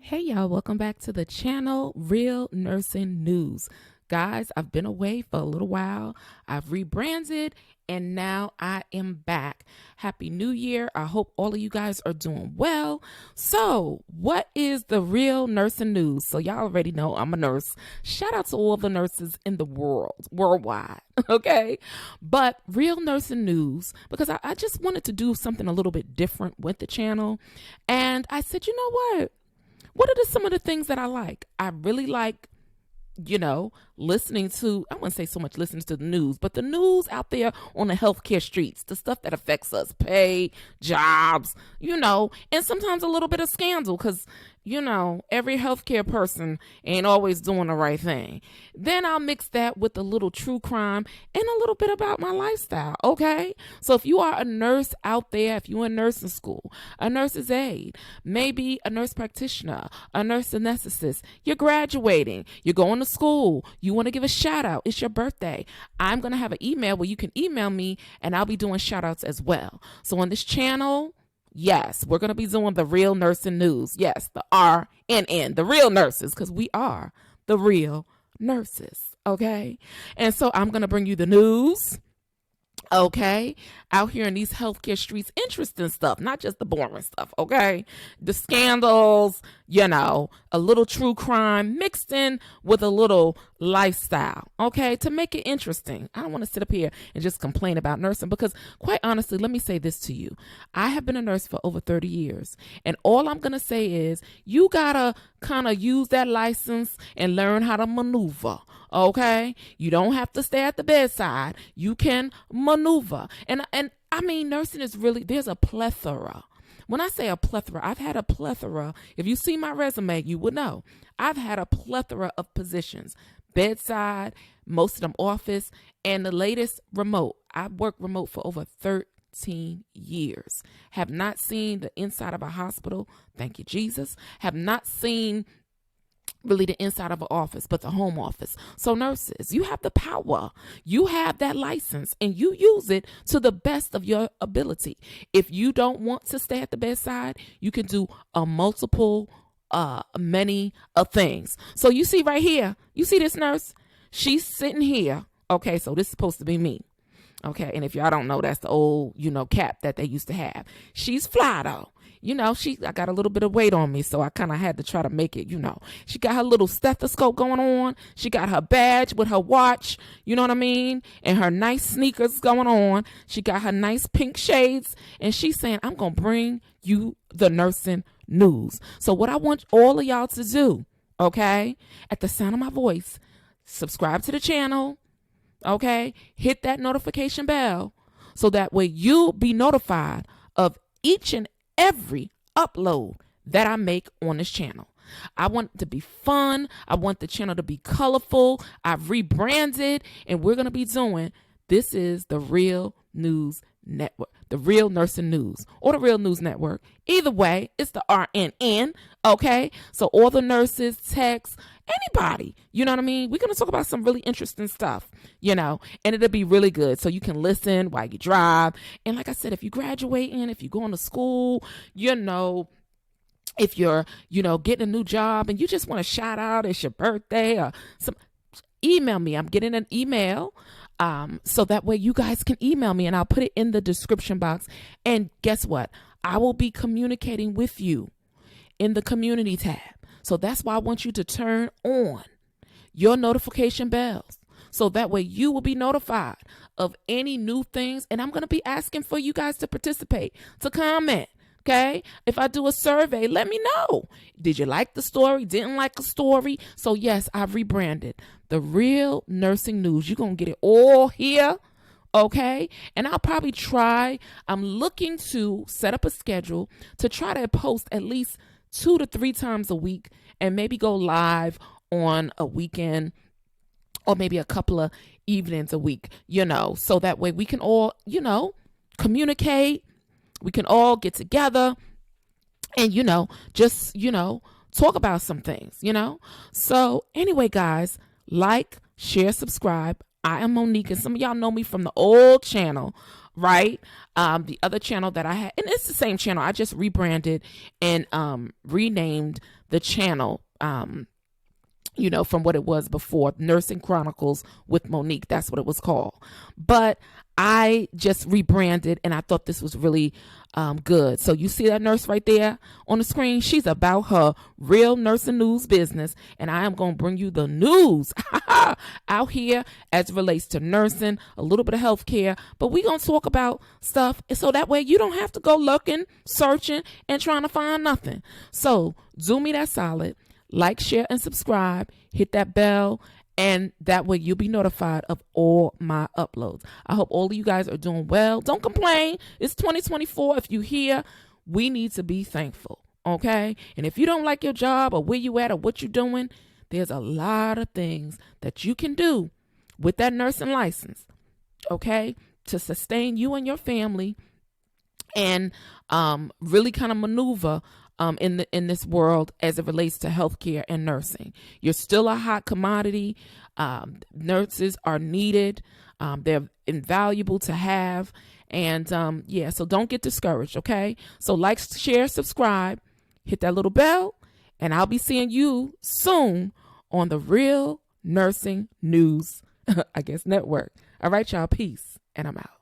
Hey y'all, welcome back to the channel, Real Nursing News. Guys, I've been away for a little while. I've rebranded and now I am back. Happy New Year. I hope all of you guys are doing well. So, what is the Real Nursing News? So, y'all already know I'm a nurse. Shout out to all the nurses in the world, worldwide, okay? But Real Nursing News, because I just wanted to do something a little bit different with the channel. And I said, you know what? What are some of the things that I like? I really like, listening to, I wouldn't say so much listening to the news, but the news out there on the healthcare streets, the stuff that affects us, pay, jobs, and sometimes a little bit of scandal because, every healthcare person ain't always doing the right thing. Then I'll mix that with a little true crime and a little bit about my lifestyle, okay? So if you are a nurse out there, if you're in nursing school, a nurse's aide, maybe a nurse practitioner, a nurse anesthetist, you're graduating, you're going to school, you want to give a shout out, it's your birthday, I'm going to have an email where you can email me and I'll be doing shout outs as well. So on this channel, yes, we're going to be doing the Real Nursing News. Yes, the RNN, the real nurses, because we are the real nurses, okay? And so I'm going to bring you the news, okay, out here in these healthcare streets, interesting stuff, not just the boring stuff, okay? The scandals, a little true crime mixed in with a little lifestyle, okay, to make it interesting. I don't want to sit up here and just complain about nursing because, quite honestly, let me say this to you. I have been a nurse for over 30 years, and all I'm going to say is you got to kind of use that license and learn how to maneuver, okay? You don't have to stay at the bedside. You can maneuver. And I mean, nursing is really, there's a plethora. When I say a plethora, I've had a plethora. If you see my resume, you would know. I've had a plethora of positions. Bedside, most of them office, and the latest remote. I've worked remote for over 13 years. Have not seen the inside of a hospital. Thank you, Jesus. Have not seen really the inside of an office, but the home office. So nurses, you have the power. You have that license and you use it to the best of your ability. If you don't want to stay at the bedside, you can do many things. So you see right here, you see this nurse? She's sitting here. Okay, so this is supposed to be me. Okay, and if y'all don't know, that's the old, cap that they used to have. She's fly though. I got a little bit of weight on me, so I kind of had to try to make it, She got her little stethoscope going on. She got her badge with her watch, you know what I mean? And her nice sneakers going on. She got her nice pink shades, and she's saying, I'm going to bring you the nursing news. So what I want all of y'all to do, okay, at the sound of my voice, subscribe to the channel, okay, hit that notification bell so that way you'll be notified of each and every upload that I make on this channel. I want it to be fun. I want the channel to be colorful. I've rebranded and we're going to be doing, this is the Real News Network, the Real Nursing News or the Real News Network. Either way, it's the RNN, okay? So all the nurses, techs, anybody, you know what I mean? We're going to talk about some really interesting stuff, and it'll be really good. So you can listen while you drive. And like I said, if you're graduating, if you're going to school, if you're, getting a new job and you just want to shout out, it's your birthday or some, email me. I'm getting an email. So that way you guys can email me and I'll put it in the description box. And guess what? I will be communicating with you in the community tab. So that's why I want you to turn on your notification bells. So that way you will be notified of any new things. And I'm going to be asking for you guys to participate, to comment. Okay, if I do a survey, let me know. Did you like the story? Didn't like the story? So yes, I've rebranded the Real Nursing News. You're going to get it all here. Okay, and I'll probably I'm looking to set up a schedule to try to post at least 2 to 3 times a week and maybe go live on a weekend or maybe a couple of evenings a week, so that way we can all, communicate. We can all get together and, just, talk about some things, So anyway, guys, like, share, subscribe. I am Monique, and some of y'all know me from the old channel, right? The other channel that I had, and it's the same channel, I just rebranded and renamed the channel, from what it was before, Nursing Chronicles with Monique. That's what it was called. But I just rebranded, and I thought this was really good. So you see that nurse right there on the screen? She's about her real nursing news business, and I am going to bring you the news out here as it relates to nursing, a little bit of healthcare, but we're going to talk about stuff so that way you don't have to go looking, searching, and trying to find nothing. So do me that solid. Like, share, and subscribe. Hit that bell, and that way you'll be notified of all my uploads. I hope all of you guys are doing well. Don't complain. It's 2024. If you're here, we need to be thankful, okay? And if you don't like your job or where you at or what you're doing, there's a lot of things that you can do with that nursing license, okay, to sustain you and your family and really kind of maneuver in this world as it relates to healthcare and nursing. You're still a hot commodity. Nurses are needed. They're invaluable to have. And so don't get discouraged, okay? So like, share, subscribe, hit that little bell, and I'll be seeing you soon on the Real Nursing News, network. All right, y'all, peace, and I'm out.